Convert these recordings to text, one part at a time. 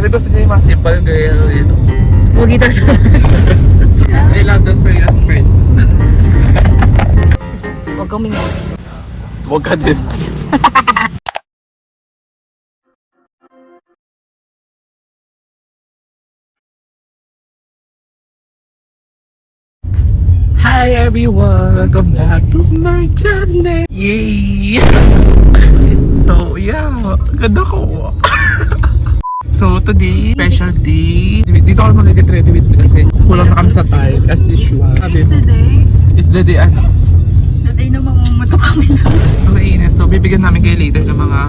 Kasi gusto niya yung mga simple girl, you know. Huwag ito. I love that for you as a friend. Huwag kang mingan. Huwag ka din. Hi everyone! Welcome back to my channel! Yay! So yeah, ganda ko. So today, special day. Dito ako mag-get ready with me kasi kulang na kami sa time as usual. It's the day. It's the day ano? The day na mamamato kami lang. Ang init. So bibigyan namin kayo later ng mga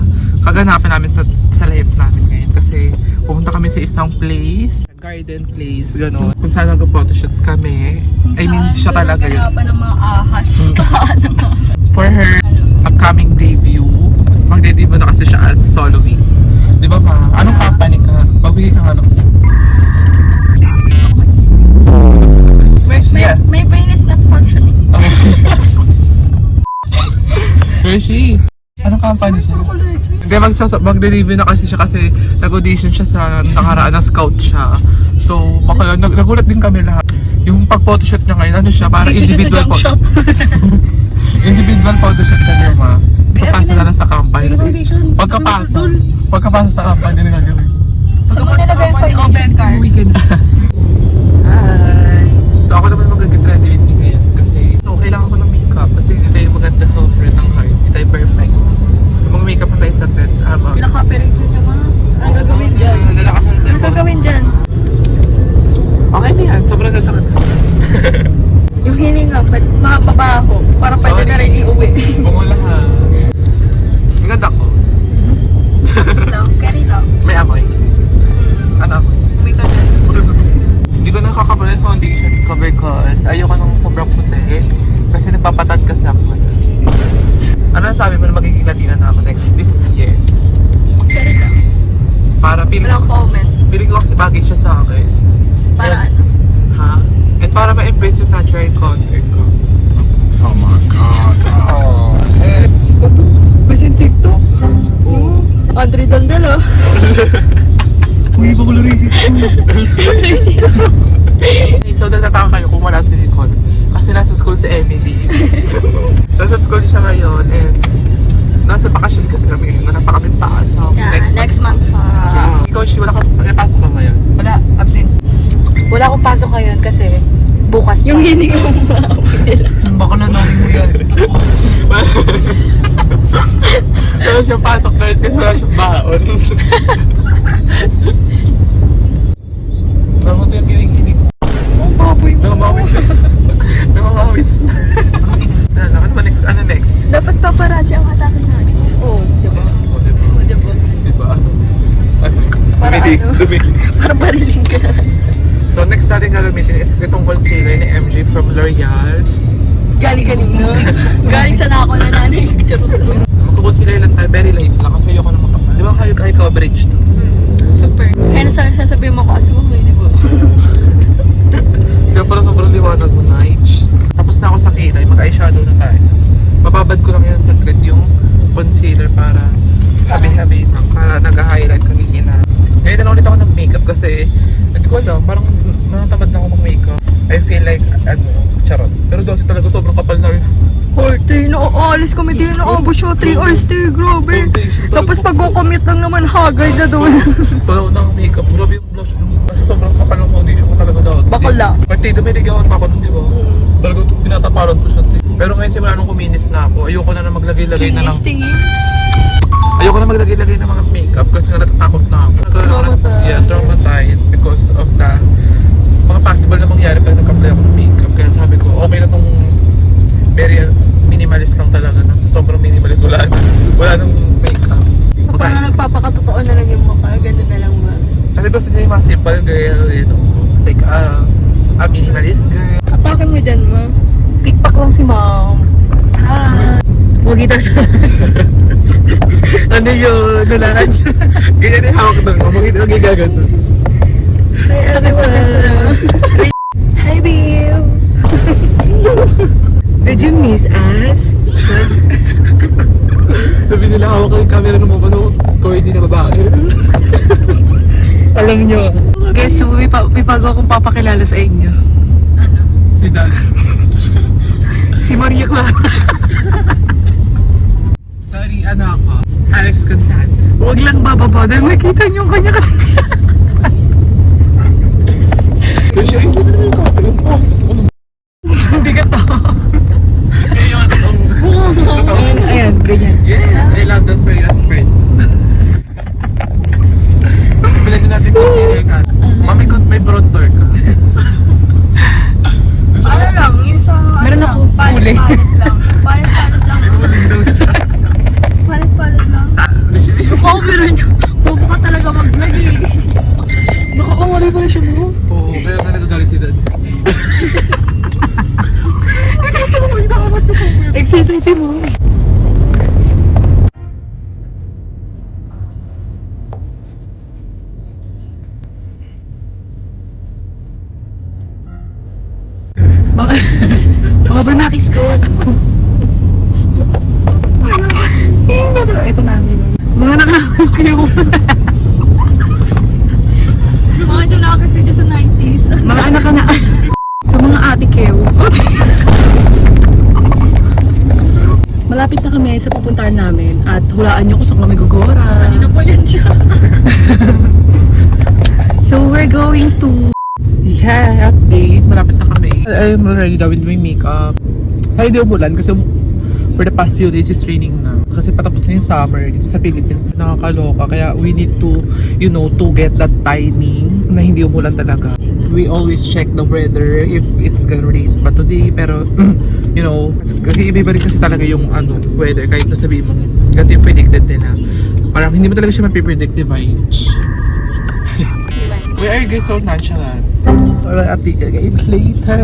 kaganapan namin sa life namin ngayon. Kasi pumunta kami sa isang place, garden place, gano'n. Kung saan nag-photoshoot kami. I mean, siya talaga yun. Kaganapan ng mga ahas. For her upcoming debut, mag-debut na kasi siya as soloist. Di ba ma? Anong company ka? Pagbigay ka nga lang. My brain is not functioning. Where is she? Anong company siya? Hindi, mag-deliver na kasi siya kasi nag-audition siya sa nakaraan na scout siya. So, baka nagulat din kami lahat. Yung pag-photoshoot niya ngayon, ano siya, para individual individual photoshoot siya niya, ma. Ipapasa na lang sa company. Pagkapasok sa company na gagawin. So, muna na ba yung open car? Weekend. Hi! So, ako naman mag-get ready with me ngayon kasi kailangan ko ng makeup kasi hindi tayo maganda sa ng heart. Hindi tayo perfect. So, mag-makeup na tayo sa bed. Kinaka-operate yun naman. Anong gagawin dyan? Anong gagawin dyan? Okay na yan. Sobrang ganda ka. Yung hininga, mapabaho. Parang pwede na rin iuwi. Bumula ka. Ang ganda ko. Slow, carry lang. May amoy. Ano amoy? Uwi ka dyan. Hindi ko nakakabala yung foundation ko because ayoko nung sobrang puti. Kasi nagpapatad kasi ako. Ano sabi mo na magiging Latina na ako next this year? Carry lang. Para feeling Walang comment. ko kasi bagay siya sa akin. Para And, ano? ha? And para ma-embrace yung natural contour ko. Oh my God. Oh. Basta yung TikTok. Andre Dandela. Uy, ba ko racist ko? So, nagtataka kayo kung wala si Nicole. Kasi nasa school si Emily. Nasa school siya ngayon and nasa bakasyon kasi kami. Wala pa kami paasok. Yeah, next month pa. Yeah. Ikaw, Shi, wala kang pasok ka ngayon? Wala, absent. Wala akong pasok ngayon kasi bukas pa. Yung hininga mo Baka na namin mo yan. Wala siyang pasok guys kasi wala siyang baon. Naman yung kinig-kinig. Oh, baboy mo. Namamawis na. Namamawis na. Ano ba next? Ano next? Dapat paparazzi ang atake namin. Oo, diba? O, diba? Oo, diba? Diba? Para ano? Dumi. Para bariling ka na lang dyan. So next natin gagamitin is itong concealer ni MJ from L'Oreal. Galing kanina. Galing sana ako na nanay. Magkukoncealer lang tayo, very light lang. Kasi ayoko na makapal. Di ba high coverage to? Super. Kaya sasabihin mo ko, asmo mo, di ba? Kaya parang sobrang liwanag mo, Nige. Tapos na ako sa kilay, mag-eyeshadow na tayo. Mababad ko lang yan sa grid yung concealer para habi-habi na. Para nag-highlight kanina. Ngayon na ulit ako ng makeup kasi hindi ko alam, parang natatamad na ako mag-makeup. I feel like, charot. Pero dati talaga sobrang kapal na rin. Horty, nakaalis kami din na abo siya 3 hours stay, grabe. Tapos pag commute lang naman, hagay na doon. Totoo ng makeup, grabe yung blush. Basta sobrang kapal ng foundation ko talaga dati. Bakla. Pati may ligawan pa ako nun, di ba? Talaga tinataparan ko siya. Pero ngayon simula nung kuminis na ako, ayoko na maglagay-lagay na lang. Ayoko na maglagay-lagay ng mga makeup kasi nga natatakot na ako. Traumatized. Yeah, traumatized because of the mga possible na mangyari pag nag-apply ako ng makeup. Kaya sabi ko, okay na tong very minimalist lang talaga. Sobrang minimalist. Wala nang makeup. Parang nagpapakatotoo na lang yung mukha, gano'n na lang ba? Kasi gusto niya yung mga simple girl, you know, like a minimalist girl. Atake mo dyan, ma. Pikpak lang si mom. Hi. Huwag ito. Ano yun? Nulangan siya. Ganyan yung hawak doon. Huwag igagan doon. Hi, babe. Did you miss us? Sabi nila hawak ko yung camera ng mga ko hindi na babae. Alam nyo. Guys, so may bago akong papakilala sa inyo. Si Dan. Si Maria Clara. Sorry, ano ako? Alex Gonzalez. Huwag lang bababa dahil makita niyo yung kanya kasi. Siya yung sabi naman yung Bigat to. totoo. Ayan, ganyan. Yeah, I love that for you as a friend. Bilhin din natin concealer ka. Mami, may broad door ka. Ano lang, yung sa... Meron ako huli. Palit lang. Palit lang. Palit lang. Oo, pero niyo. Bobo ka talaga mag-vlog eh. Nakakawali pala siya mo. Oo, kaya nga nagagalit si Dad. Exercise mo. Mga Bernakis ko. Ito na. Mga nakakawin kayo. Mga Bernakis ko sa 90s. Mga anak ka na. Sa mga ate Kew. Malapit na kami sa pupuntahan namin at hulaan niyo kung saan kami gugora. Kanina pa yan siya. So we're going to... Yeah, update. Malapit na kami. I'm already done with my makeup. Sa hindi umulan kasi for the past few days is training na. Kasi patapos na yung summer dito sa Philippines. Nakakaloka. Kaya we need to, you know, to get that timing na hindi umulan talaga. We always check the weather if it's gonna rain pa today. Pero, you know, kasi iba rin kasi talaga yung weather. Kahit nasabihin mo, ganito yung predicted nila. Parang hindi mo talaga siya mapipredict, divine. We are guys so nonchalant. I'll update you guys later.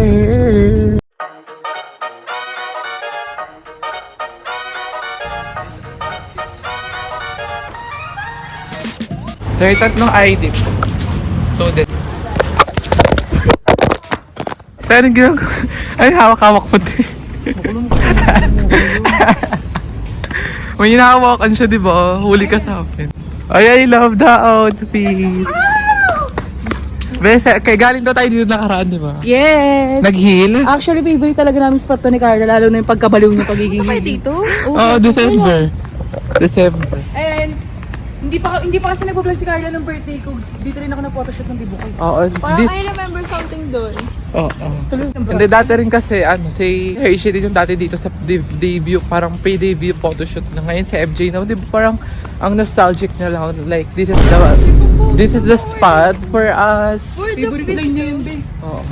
So yung tatlong ID po. So that... Pero ginagawa... Ay, hawak-hawak po din. May hinahawakan siya, di ba? Huli ka sa akin. Ay, I love the outfit. Besa, kay galing daw tayo dito nakaraan, di ba? Yes! Nag-heal? Actually, favorite talaga namin spot to ni Carla, lalo na yung pagkabaliw niya pagiging hindi. dito? Oo, December. December. And, hindi pa kasi nagpa-vlog si Carla ng birthday ko. Dito rin ako na-photoshoot ng dibukoy. Oo, Parang this... I remember something doon. Oo. Hindi, dati rin kasi, si Hershey din yung dati dito sa debut, parang pre-debut photoshoot na. Ngayon si MJ na, di ba parang ang nostalgic na lang, like, this is the spot for us. Favorite line niya yun, babe. Oo.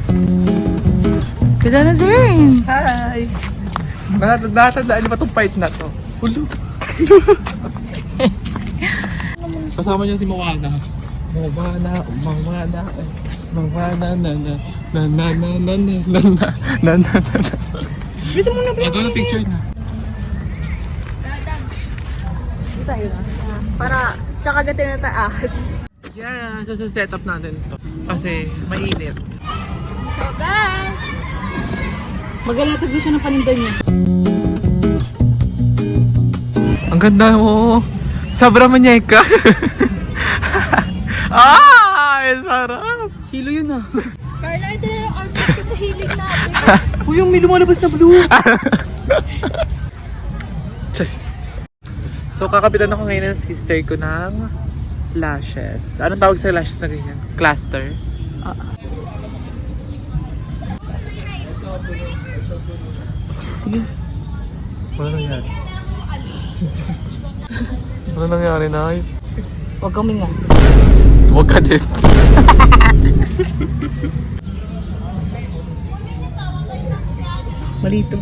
Ganda na din! Hi! Nakatandaan ba itong part na to? Ulo! Kasama niya si Moana. Moana, Gusto mo na ba Ito na picture na. Dito tayo na. Para, tsaka gatin na tayo ahas. Yeah, so set up natin to. Kasi mainit. So guys! Magalatag din siya ng paninda niya. Ang ganda mo. Sabra manyeka. Ay, sarap. Hilo yun ah. Carla, ito na yung outfit ko sa hilig natin. Uy, yung may lumalabas na blue. So, kakapitan ako ngayon ng sister ko ng lashes. Anong tawag sa lashes na ganyan? Cluster? Ano nangyari? Ano nangyari na? Huwag kami nga. Huwag ka din. Malito.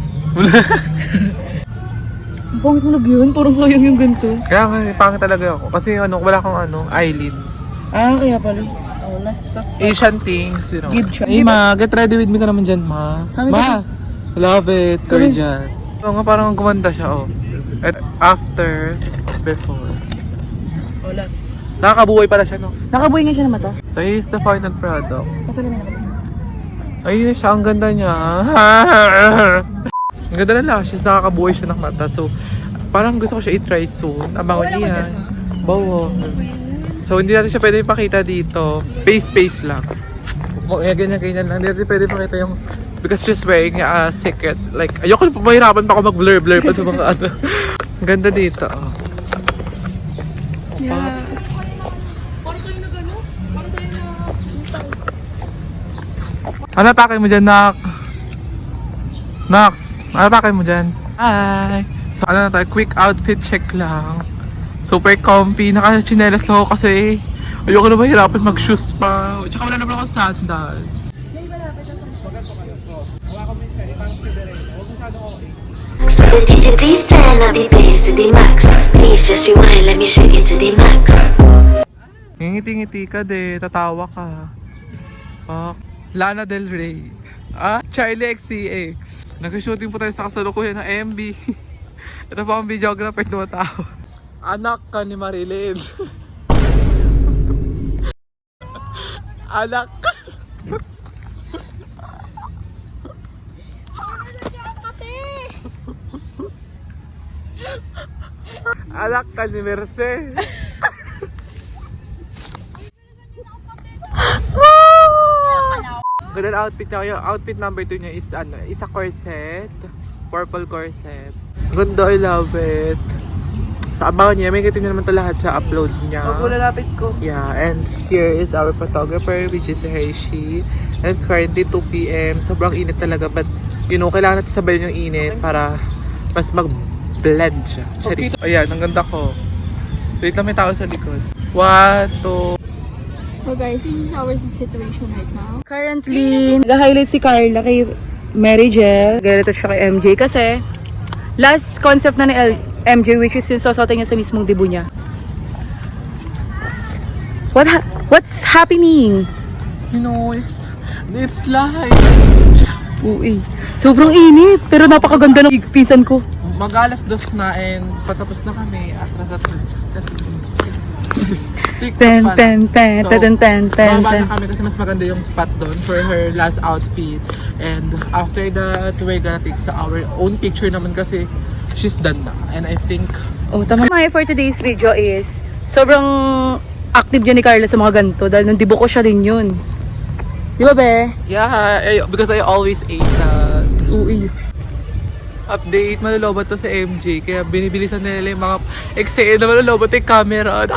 Ang pangit mo yun, parang sayang yung ganito. Kaya nga, pangit talaga ako. Kasi wala kang eyelid. Ah, kaya pala. Oh, last. Asian things, you know. Give try. Hey ma, get ready with me ka naman dyan, ma. Sabi Ma, love it, Korean. So nga parang gumanda siya, oh. At after, before. Oh, last. Nakakabuhay pala siya, no? Nakabuhay nga siya ng mata. So here's the final product. Kasali na naman. Ayun na siya, ang ganda niya. Ang ganda ng lashes, nakakabuhay siya ng mata. So, parang gusto ko siya i-try soon. Abangan niya. Bawo. So, hindi natin siya pwede ipakita dito. Space lang. Ganyan lang. Hindi natin pwede ipakita yung because she's wearing a secret. Like, ayoko na mahirapan pa ako mag-blur pa sa mga ano. Ang ganda dito. Oh. Yeah. Ano atake mo dyan, Nak? Nak, ano atake mo dyan? Hi! So, ano na tayo, quick outfit check lang. Super comfy. Naka-chinelas lang ako kasi ayoko na mahirapan mag-shoes pa. Tsaka wala naman ako sandals. DJ, please turn up the bass to the max. Please just rewind, let me shake it to the max. Ngiti-ngiti ka de, tatawa ka. Oh, Lana Del Rey. Charlie XCX. Nag-shooting po tayo sa kasalukuyan ng MB. Ito po ang videographer na tao. Anak ka ni Marilyn. Anak ka. Anak ka ni Merce. Ganda outfit niya. Yung outfit number 2 niya is is a corset. Purple corset. Ganda, I love it. Sa abangan niya, may kitin naman ito lahat sa upload niya. Lalapit ko. Yeah, and here is our photographer, which is Hershey. And it's currently 2 p.m. Sobrang init talaga, but you know, kailangan natin sabayin yung init para mas mag-blend siya. Okay. Ayan, ang ganda ko. Wait lang, may tao sa likod. 1, 2. So guys, this is our situation right now. Currently, nag-highlight si Carla kay Mary Jel. Ganito siya kay MJ kasi last concept na ni MJ, which is yung sosotin niya sa mismong dibu niya. What's happening? You know, it's live. Uy, sobrang init, pero napakaganda ng pisan ko. Mag-alas 2 na and patapos na kami. Ten. Baba na kami kasi mas maganda yung spot doon for her last outfit. And after that, we're gonna take sa our own picture naman kasi she's done na. And I think Oh, tama. My for today's video is sobrang active dyan ni Carla sa mga ganito dahil nung dibu ko siya din yun. Di ba, be? yeah, because I always ate that. Uy. Update, malulobot to sa MJ. Kaya binibilisan nila yung mga eksena, malulobot yung camera.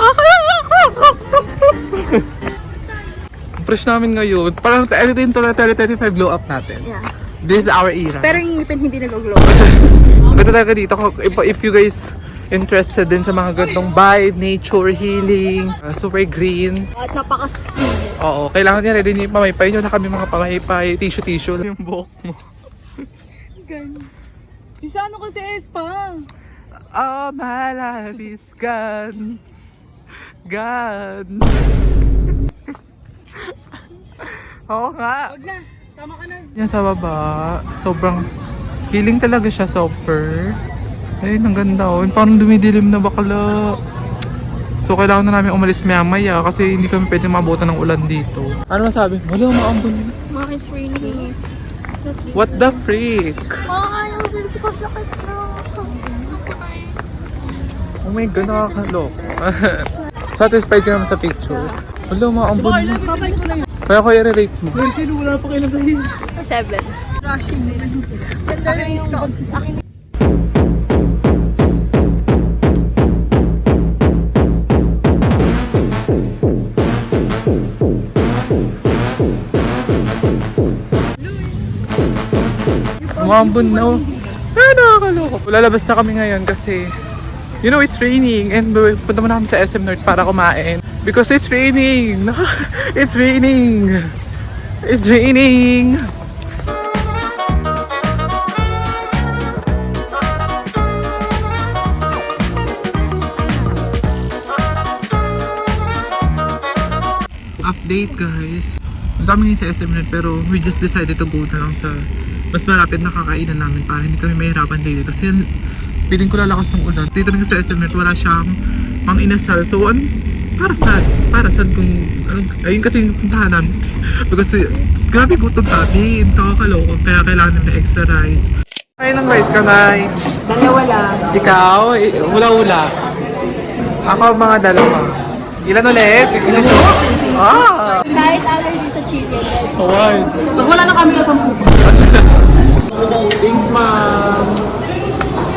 Fresh namin ngayon. Parang ano din to na 35 glow up natin. Yeah. This is our era. Pero yung ngipin hindi nag-glow. Ganda talaga dito. If you guys interested din sa mga gantong vibe, nature, healing, super green. At napaka-still. Oo, kailangan niya rin yung pamaypay nyo na kami mga pamaypay, tissue. Yung buhok mo. Isa ano kasi Espa? Oh, my life is gone. Gone. Oo nga. Wag na, tama ka na. Yan sa baba, sobrang healing talaga siya, super. Ayun, ang ganda oh. Parang dumidilim na bakla. So, kailangan na namin umalis maya kasi hindi kami pwede mabutan ng ulan dito. Ano masabi? Wala, maambon. Ma, it's raining. It's not dito. What the freak? Ayaw, gulis ko sakit na. Oh my God, nakakalok. Satisfied ka naman sa picture? Wala, maambon. Babalik ko na yun. Kaya ko i-rate mo. Sino wala pa kayo naglahin? 7. Rushing. Ganda rin yung akin. Umambon na oh. Ay, nakakaloko. Lalabas na kami ngayon kasi you know, it's raining and punta muna kami sa SM North para kumain. Because it's raining! It's raining! It's raining! Update guys! Ang dami ngayon sa SM North pero we just decided to go na lang sa mas malapit na kakainan namin para hindi kami mahirapan dito kasi feeling ko lalakas ng ulan. Dito rin sa SM North wala siyang pang inasal. So para saan kung ayun kasi yung puntahan namin. Because grabe gutom natin. Nakakaloko kaya kailangan namin extra rice. Kain ng rice ka, Nay. Dalawa lang. Ikaw? Hula-hula. Ako mga dalawa. Ilan ulit? Ah! Kahit allergy sa chicken. Hawaii. Pag wala na camera, 10 po. Thanks, ma'am.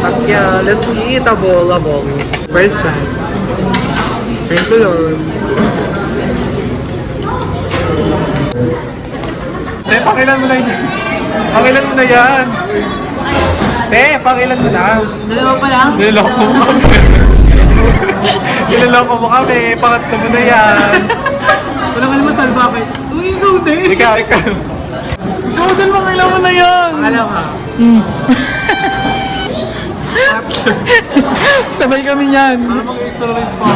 At yeah, let's eat a bowl. First time. Thank you, Lord. Pakilan mo na yan. Pakilan mo na yan. Pakilan mo na. Dalawa pa lang? Niloloko mo kami. Niloloko mo kami. Pangatlo mo na yan. Wala ka naman salba bakit? Uy, ikaw din. Ikaw. Ikaw din, pakilan mo na yan. Alam ha. Sabay kami niyan. Ano mag-exercise pa?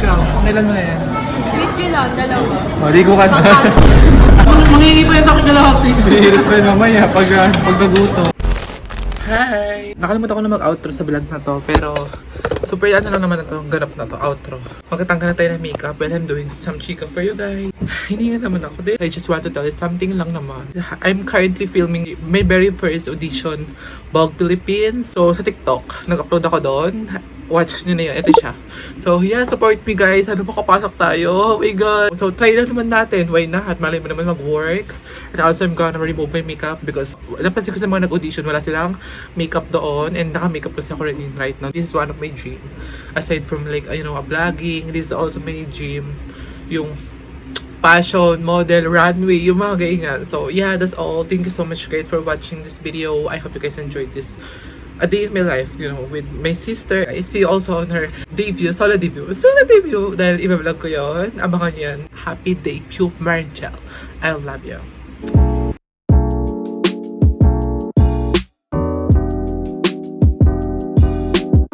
Ikaw, pakilan mo na yan. Sweet yun lang, dalawa. Maligo ka na. Mangingi pa yan sa akin lahat eh. Hirap pa mamaya pag naguto. Hi! Nakalimutan ko na mag-outro sa vlog na to, pero super ano lang naman na to, ganap na to, outro. Magkatangka na tayo ng makeup while I'm doing some chika for you guys. Hindi nga naman ako din. I just want to tell you something lang naman. I'm currently filming my very first audition, Vogue Philippines. So sa TikTok, nag-upload ako doon. Watch nyo na yun. Ito siya. So yeah, support me guys. Ano makapasok tayo? Oh my god. So try lang naman natin. Why not? Malay mo naman mag-work. And also I'm gonna remove my makeup because napansin ko sa mga nag-audition, wala silang makeup doon. And naka-makeup kasi ako rin right now. This is one of my dream. Aside from like, you know, vlogging, this is also my dream. Yung fashion, model, runway, yung mga ganyan. So yeah, that's all. Thank you so much guys for watching this video. I hope you guys enjoyed this a day in my life, you know, with my sister. I see also on her debut, solo debut. Dahil i-vlog ko yun. Abangan nyo yan. Happy debut, Margel. I love you.